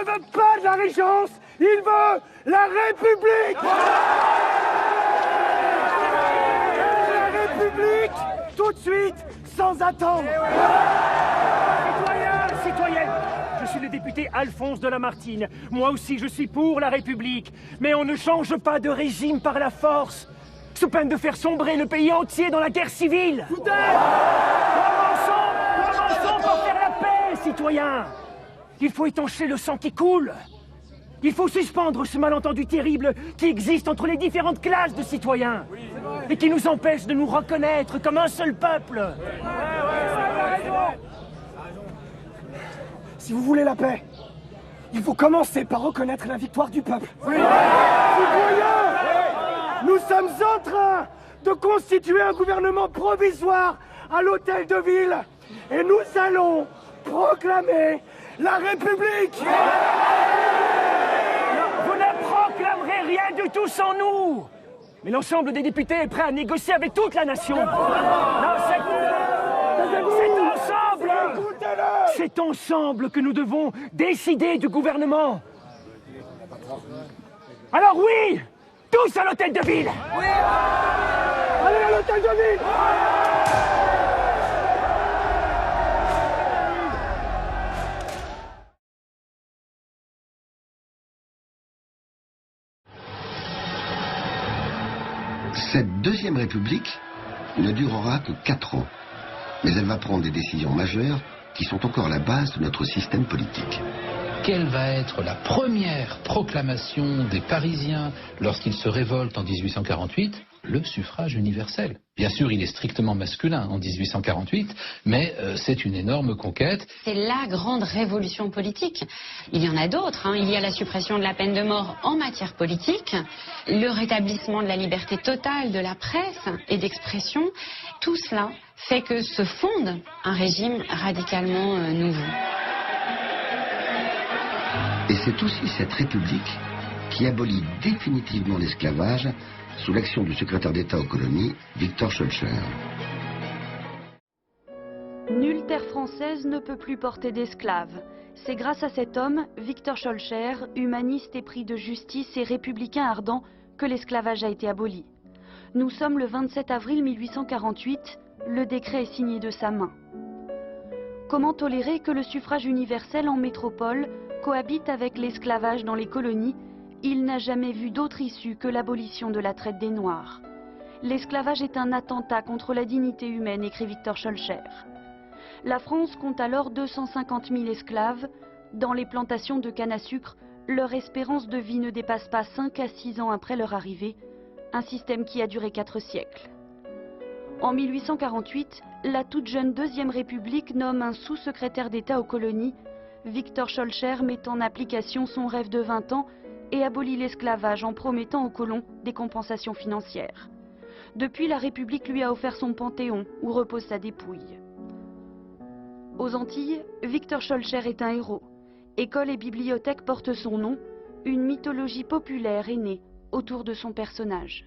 veut pas de la régence, il veut la République. La République, tout de suite, sans attendre. Citoyens, citoyennes, je suis le député Alphonse de Lamartine. Moi aussi, je suis pour la République. Mais on ne change pas de régime par la force, sous peine de faire sombrer le pays entier dans la guerre civile. Commençons par faire la paix, citoyens. Il faut étancher le sang qui coule. Il faut suspendre ce malentendu terrible qui existe entre les différentes classes de citoyens et qui nous empêche de nous reconnaître comme un seul peuple. Si vous voulez la paix, il faut commencer par reconnaître la victoire du peuple. Citoyens, nous sommes en train de constituer un gouvernement provisoire à l'hôtel de ville et nous allons proclamer la République. Vous ne proclamerez rien du tout sans nous. Mais l'ensemble des députés est prêt à négocier avec toute la nation. C'est ensemble que nous devons décider du gouvernement. Alors oui, tous à l'hôtel de ville. Oui. Allez à l'hôtel de ville. Cette deuxième république ne durera que 4 ans, mais elle va prendre des décisions majeures qui sont encore la base de notre système politique. Quelle va être la première proclamation des Parisiens lorsqu'ils se révoltent en 1848? Le suffrage universel. Bien sûr, il est strictement masculin en 1848, mais c'est une énorme conquête. C'est la grande révolution politique. Il y en a d'autres. Il y a la suppression de la peine de mort en matière politique, le rétablissement de la liberté totale de la presse et d'expression. Tout cela fait que se fonde un régime radicalement nouveau. Et c'est aussi cette république qui abolit définitivement l'esclavage sous l'action du secrétaire d'État aux colonies, Victor Schœlcher. Nulle terre française ne peut plus porter d'esclaves. C'est grâce à cet homme, Victor Schœlcher, humaniste épris de justice et républicain ardent, que l'esclavage a été aboli. Nous sommes le 27 avril 1848, le décret est signé de sa main. Comment tolérer que le suffrage universel en métropole cohabite avec l'esclavage dans les colonies? Il n'a jamais vu d'autre issue que l'abolition de la traite des Noirs. L'esclavage est un attentat contre la dignité humaine, écrit Victor Schœlcher. La France compte alors 250 000 esclaves. Dans les plantations de canne à sucre, leur espérance de vie ne dépasse pas 5 à 6 ans après leur arrivée, un système qui a duré 4 siècles. En 1848, la toute jeune Deuxième République nomme un sous-secrétaire d'État aux colonies. Victor Schœlcher met en application son rêve de 20 ans et abolit l'esclavage en promettant aux colons des compensations financières. Depuis, la République lui a offert son panthéon où repose sa dépouille. Aux Antilles, Victor Schœlcher est un héros. École et bibliothèque portent son nom. Une mythologie populaire est née autour de son personnage.